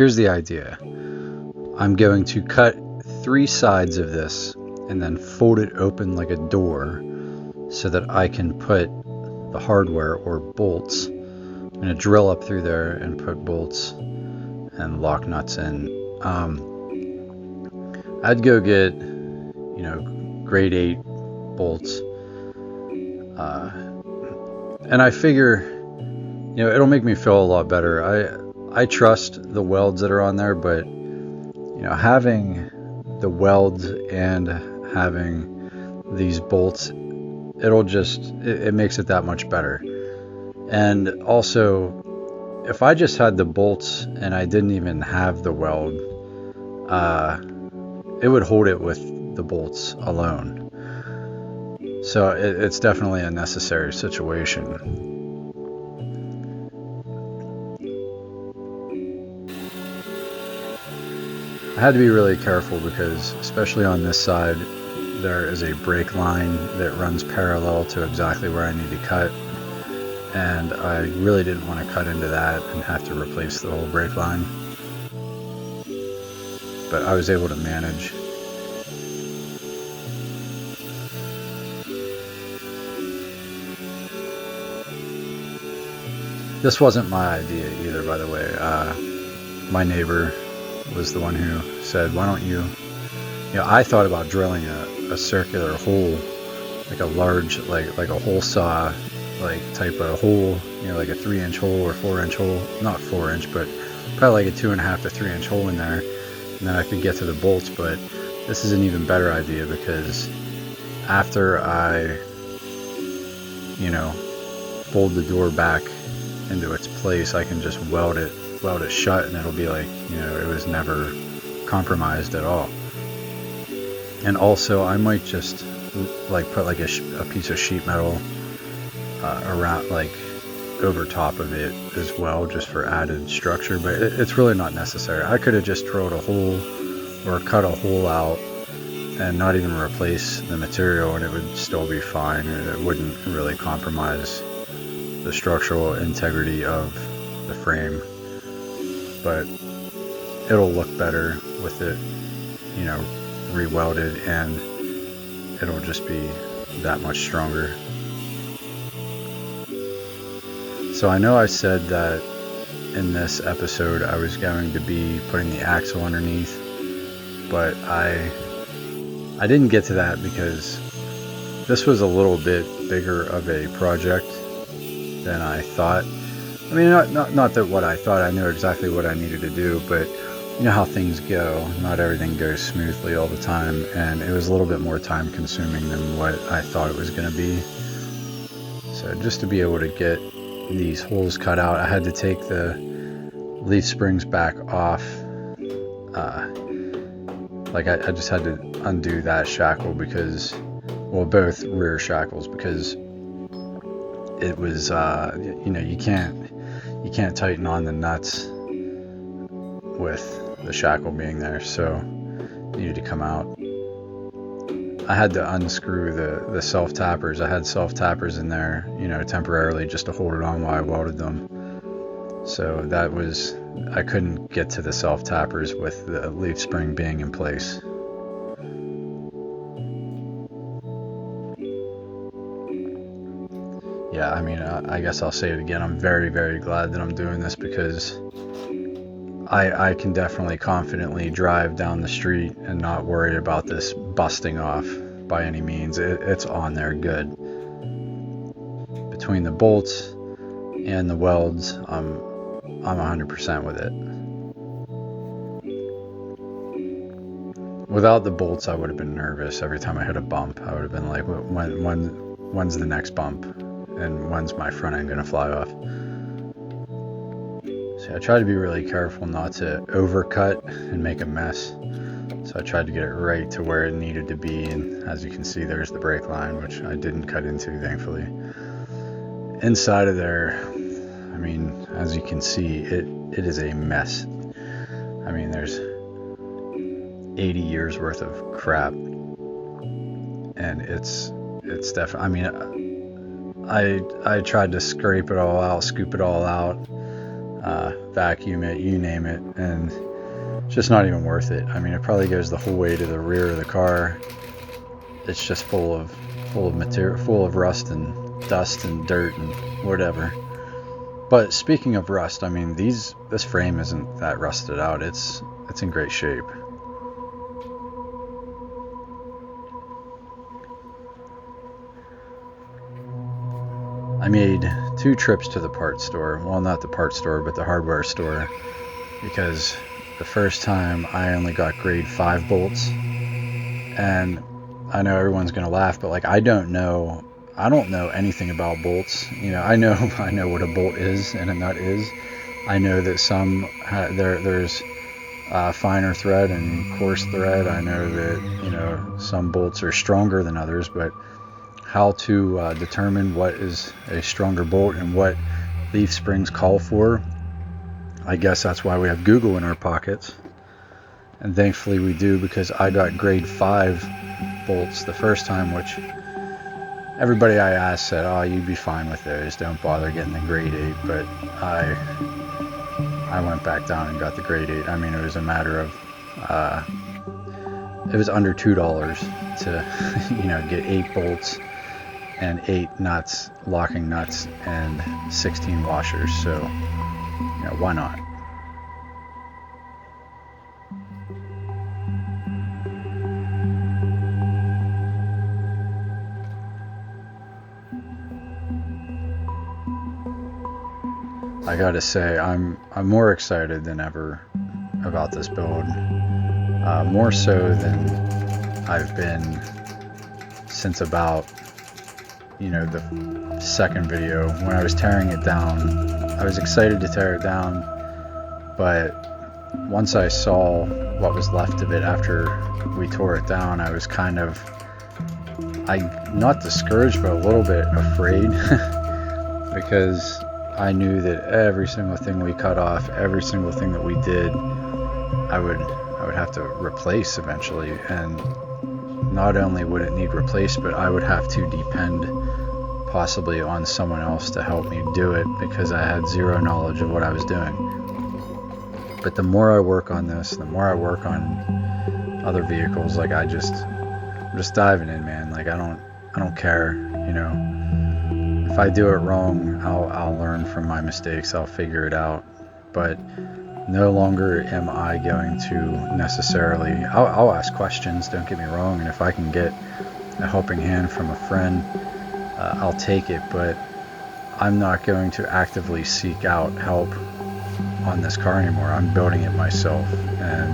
here's the idea. I'm going to cut 3 sides of this and then fold it open like a door so that I can put the hardware or bolts. I'm going to drill up through there and put bolts and lock nuts in. I'd go get, grade 8 bolts. And I figure, it'll make me feel a lot better. I trust the welds that are on there, but, having the welds and having these bolts, it makes it that much better. And also, if I just had the bolts and I didn't even have the weld, it would hold it with the bolts alone. So it's definitely a necessary situation. I had to be really careful because, especially on this side, there is a brake line that runs parallel to exactly where I need to cut. And I really didn't want to cut into that and have to replace the whole brake line. But I was able to manage. This wasn't my idea either, by the way. My neighbor was the one who said, why don't you... I thought about drilling a circular hole, like a large, like a hole saw, type of hole, like a 3-inch hole or 4-inch hole. Not 4-inch, but probably like a 2.5 to 3-inch hole in there. And then I could get to the bolts, but this is an even better idea because after I, fold the door back into its place, I can just weld it shut, and it'll be like, it was never compromised at all. And also, I might just put like a piece of sheet metal around, over top of it as well, just for added structure. But it's really not necessary. I could have just drilled a hole or cut a hole out and not even replace the material, and it would still be fine. It wouldn't really compromise the structural integrity of the frame, but it'll look better with it, re-welded, and it'll just be that much stronger. So I know I said that in this episode I was going to be putting the axle underneath, but I didn't get to that because this was a little bit bigger of a project than I thought. I mean, not that what I thought, I knew exactly what I needed to do, but you know how things go. Not everything goes smoothly all the time, and it was a little bit more time consuming than what I thought it was going to be. So just to be able to get these holes cut out, I had to take the leaf springs back off. I just had to undo that shackle because, both rear shackles, because it was, you can't tighten on the nuts with the shackle being there, so it needed to come out. I had to unscrew the self-tappers. I had self-tappers in there, temporarily just to hold it on while I welded them. So I couldn't get to the self-tappers with the leaf spring being in place. Yeah, I mean, I guess I'll say it again. I'm very, very glad that I'm doing this because I can definitely confidently drive down the street and not worry about this busting off by any means. It's on there good. Between the bolts and the welds, I'm 100% with it. Without the bolts, I would have been nervous every time I hit a bump. I would have been like, when's the next bump? And when's my front end going to fly off? So I tried to be really careful not to overcut and make a mess. So I tried to get it right to where it needed to be. And as you can see, there's the brake line, which I didn't cut into, thankfully. Inside of there, I mean, as you can see, it is a mess. I mean, there's 80 years worth of crap. And it's definitely, I mean, I tried to scrape it all out, scoop it all out. vacuum it, you name it, and it's just not even worth it. I mean, it probably goes the whole way to the rear of the car. It's just full of material, full of rust and dust and dirt and whatever. But speaking of rust, I mean, this frame isn't that rusted out. It's in great shape. I made 2 trips to the parts store. Well, not the parts store, but the hardware store, because the first time I only got grade 5 bolts, and I know everyone's gonna laugh, but like I don't know anything about bolts. You know, I know what a bolt is and a nut is. I know that some there's finer thread and coarse thread. I know that some bolts are stronger than others, but how to determine what is a stronger bolt and what leaf springs call for, I guess that's why we have Google in our pockets. And thankfully we do, because I got grade 5 bolts the first time, which everybody I asked said, oh, you'd be fine with those, don't bother getting the grade 8. But I went back down and got the grade 8. I mean, it was a matter of it was under $2 to get 8 bolts and 8 nuts, locking nuts, and 16 washers. So why not? I gotta say, I'm more excited than ever about this build. More so than I've been since about the second video when I was tearing it down. I was excited to tear it down, but once I saw what was left of it after we tore it down, I was kind of, not discouraged, but a little bit afraid because I knew that every single thing we cut off, every single thing that we did, I would have to replace eventually. And not only would it need replaced, but I would have to depend possibly on someone else to help me do it, because I had zero knowledge of what I was doing. But the more I work on this, the more I work on other vehicles, like I'm just diving in, man. Like I don't care, If I do it wrong, I'll learn from my mistakes. I'll figure it out. But no longer am I going to necessarily. I'll ask questions. Don't get me wrong. And if I can get a helping hand from a friend, I'll take it. But I'm not going to actively seek out help on this car anymore. I'm building it myself, and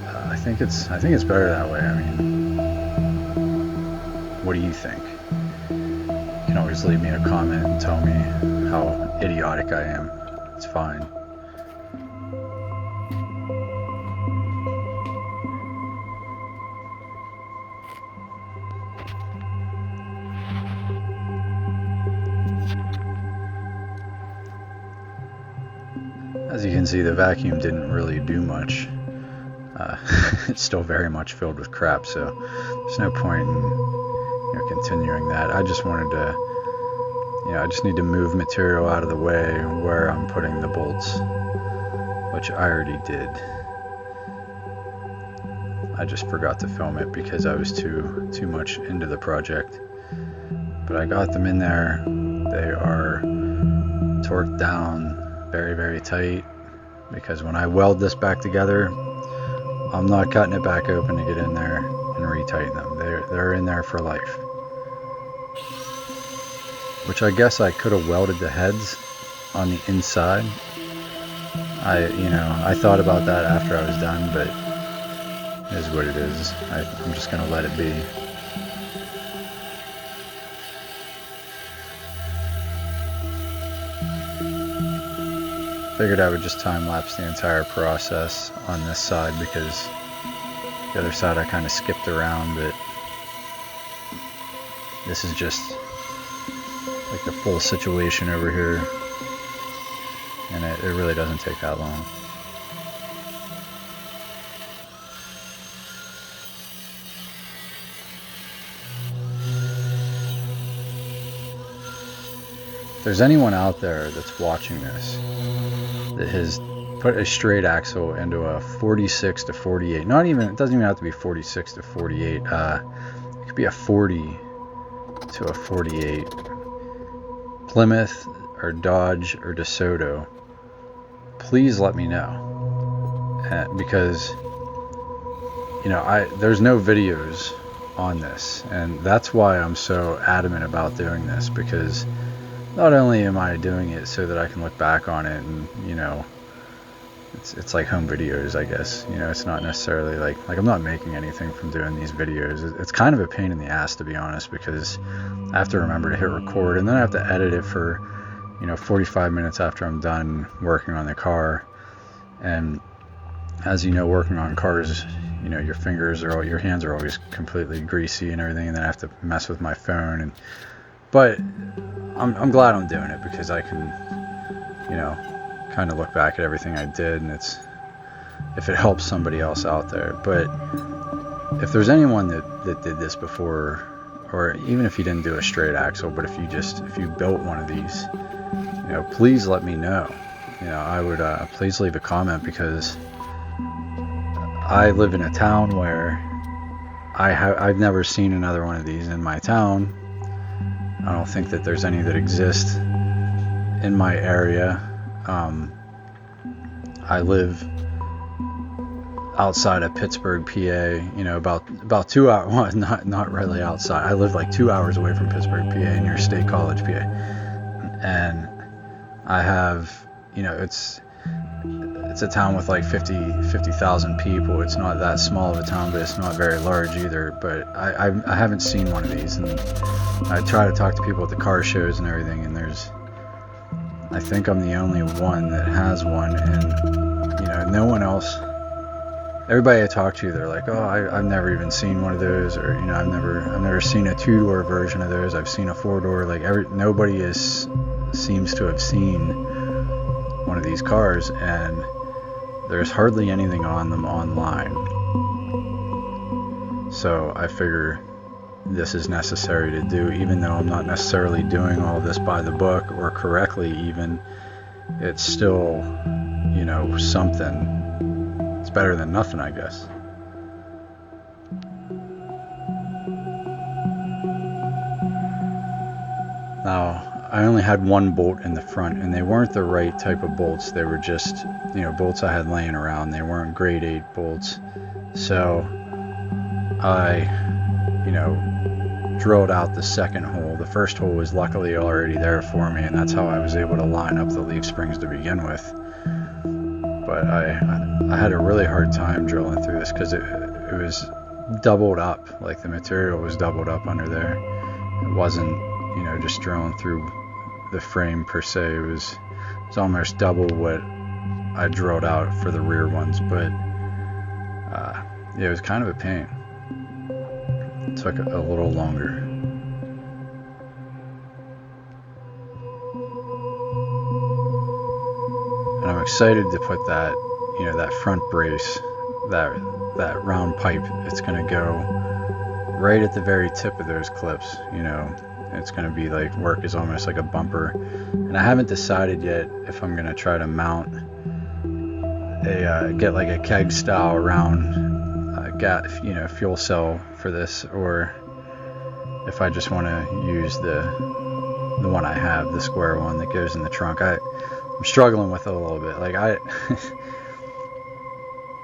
I think it's better that way. I mean, what do you think? You can always leave me a comment and tell me how idiotic I am. It's fine. As you can see, the vacuum didn't really do much. It's still very much filled with crap, so there's no point in continuing that. I just wanted to, I just need to move material out of the way where I'm putting the bolts, which I already did. I just forgot to film it because I was too much into the project. But I got them in there. They are torqued down very, very tight, because when I weld this back together, I'm not cutting it back open to get in there and retighten them. They're in there for life. Which I guess I could have welded the heads on the inside. I thought about that after I was done, but it is what it is. I'm just gonna let it be. Figured I would just time-lapse the entire process on this side, because the other side I kind of skipped around, but this is just like the full situation over here, and it really doesn't take that long. if there's anyone out there that's watching this that has put a straight axle into a 46 to 48, not even, it doesn't even have to be 46 to 48, it could be a 40 to a 48 Plymouth or Dodge or DeSoto, please let me know. Because, you know, there's no videos on this, and that's why I'm so adamant about doing this, because not only am I doing it so that I can look back on it and, you know, it's like home videos, I guess. You know, it's not necessarily like I'm not making anything from doing these videos. It's kind of a pain in the ass, to be honest, because I have to remember to hit record, and then I have to edit it for, you know, 45 minutes after I'm done working on the car. And as you know, working on cars, you know, your hands are always completely greasy and everything, and then I have to mess with my phone. But I'm glad I'm doing it, because I can, you know, kind of look back at everything I did, and if it helps somebody else out there. But if there's anyone that did this before, or even if you didn't do a straight axle, but if you built one of these, you know, please let me know. You know, I would please leave a comment, because I live in a town where I've never seen another one of these in my town. I don't think that there's any that exist in my area. I live outside of Pittsburgh, PA. You know, about 2 hours. Well, not really outside. I live like 2 hours away from Pittsburgh, PA, near State College, PA. And I have, you know, it's a town with like 50,000 people. It's not that small of a town, but it's not very large either. But I haven't seen one of these, and I try to talk to people at the car shows and everything, and I think I'm the only one that has one, and, you know, no one else. Everybody I talk to, they're like, oh, I've never even seen one of those, or, you know, I've never seen a 2-door version of those. I've seen a 4-door. Like, nobody seems to have seen one of these cars, and there's hardly anything on them online. So I figure this is necessary to do, even though I'm not necessarily doing all of this by the book or correctly even. It's still, you know, something. It's better than nothing, I guess. Now, I only had one bolt in the front, and they weren't the right type of bolts. They were just, you know, bolts I had laying around. They weren't grade 8 bolts. So I, you know, drilled out the second hole. The first hole was luckily already there for me, and that's how I was able to line up the leaf springs to begin with. But I had a really hard time drilling through this, because it was doubled up. Like, the material was doubled up under there. It wasn't, you know, just drilling through the frame per se. It was almost double what I drilled out for the rear ones. But yeah, it was kind of a pain. It took a little longer. And I'm excited to put that, you know, that front brace, that round pipe, it's going to go right at the very tip of those clips, you know. It's going to be like, work as almost like a bumper. And I haven't decided yet if I'm going to try to mount get like a keg style round you know, fuel cell for this, or if I just want to use the one I have, the square one that goes in the trunk. I'm struggling with it a little bit. Like,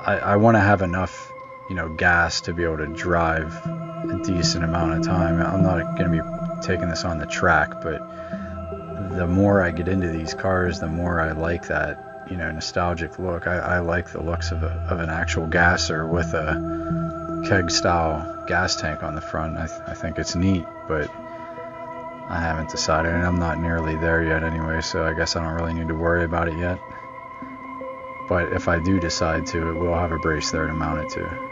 I want to have enough, you know, gas to be able to drive a decent amount of time. I'm not going to be taking this on the track, but the more I get into these cars, the more I like that, you know, nostalgic look. I like the looks of an actual gasser with a keg style gas tank on the front. I think it's neat, but I haven't decided, and I'm not nearly there yet anyway, so I guess I don't really need to worry about it yet. But if I do decide to, it will have a brace there to mount it to.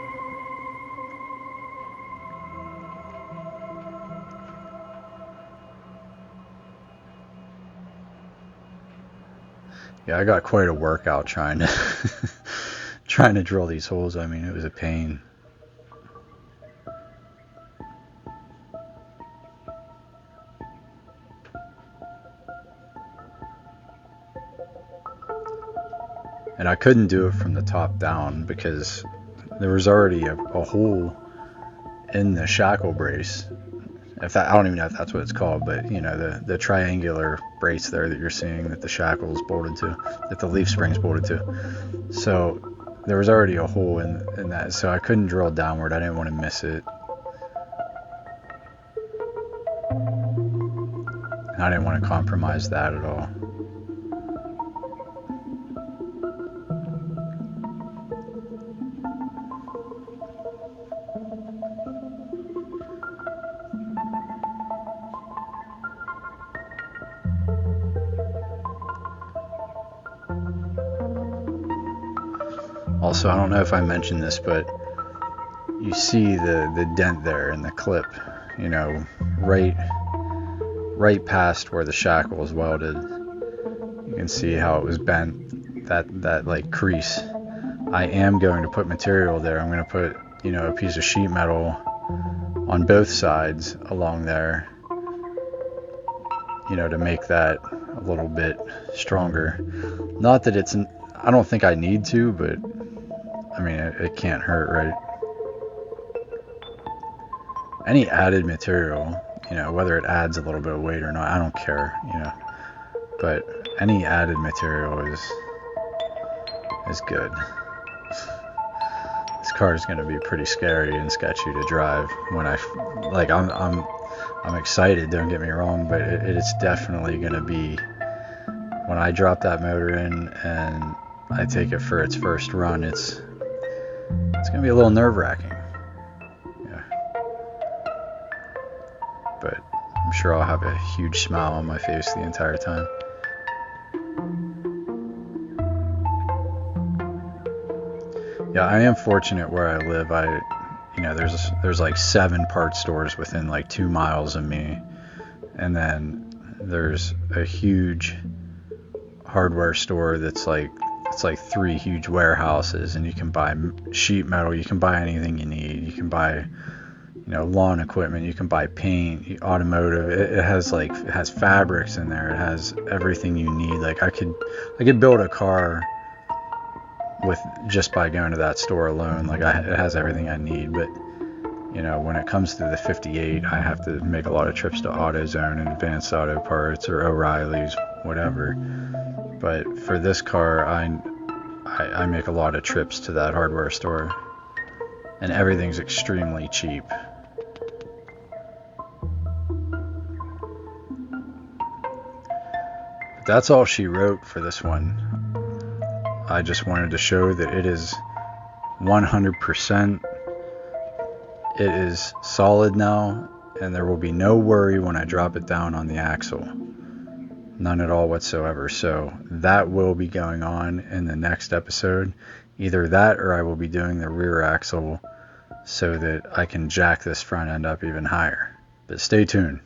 Yeah, I got quite a workout trying to drill these holes. I mean, it was a pain. And I couldn't do it from the top down because there was already a hole in the shackle brace. I don't even know if that's what it's called, but you know, the triangular brace there that you're seeing that the shackle's bolted to, that the leaf spring's bolted to. So there was already a hole in that, so I couldn't drill downward. I didn't want to miss it. And I didn't want to compromise that at all. Also, I don't know if I mentioned this, but you see the dent there in the clip, you know, right past where the shackle is welded. You can see how it was bent, that like crease. I am going to put material there. I'm going to put, you know, a piece of sheet metal on both sides along there, you know, to make that a little bit stronger. Not that I don't think I need to, but I mean, it can't hurt, right? Any added material, you know, whether it adds a little bit of weight or not, I don't care, you know. But any added material is good. This car is going to be pretty scary and sketchy to drive when I'm excited, don't get me wrong, but it's definitely going to be, when I drop that motor in and I take it for its first run, it's going to be a little nerve-wracking. Yeah. But I'm sure I'll have a huge smile on my face the entire time. Yeah, I am fortunate where I live. You know, there's like 7 parts stores within like 2 miles of me, and then there's a huge hardware store that's like, it's like 3 huge warehouses, and you can buy sheet metal, you can buy anything you need, you can buy, you know, lawn equipment, you can buy paint, automotive. It has fabrics in there. It has everything you need. Like I could build a car with just by going to that store alone. Like it has everything I need. But you know, when it comes to the 58, I have to make a lot of trips to AutoZone and Advanced Auto Parts or O'Reilly's, whatever. But for this car, I make a lot of trips to that hardware store, and everything's extremely cheap. But that's all she wrote for this one. I just wanted to show that it is 100%. It is solid now, and there will be no worry when I drop it down on the axle. None at all whatsoever. So that will be going on in the next episode. Either that or I will be doing the rear axle so that I can jack this front end up even higher. But stay tuned.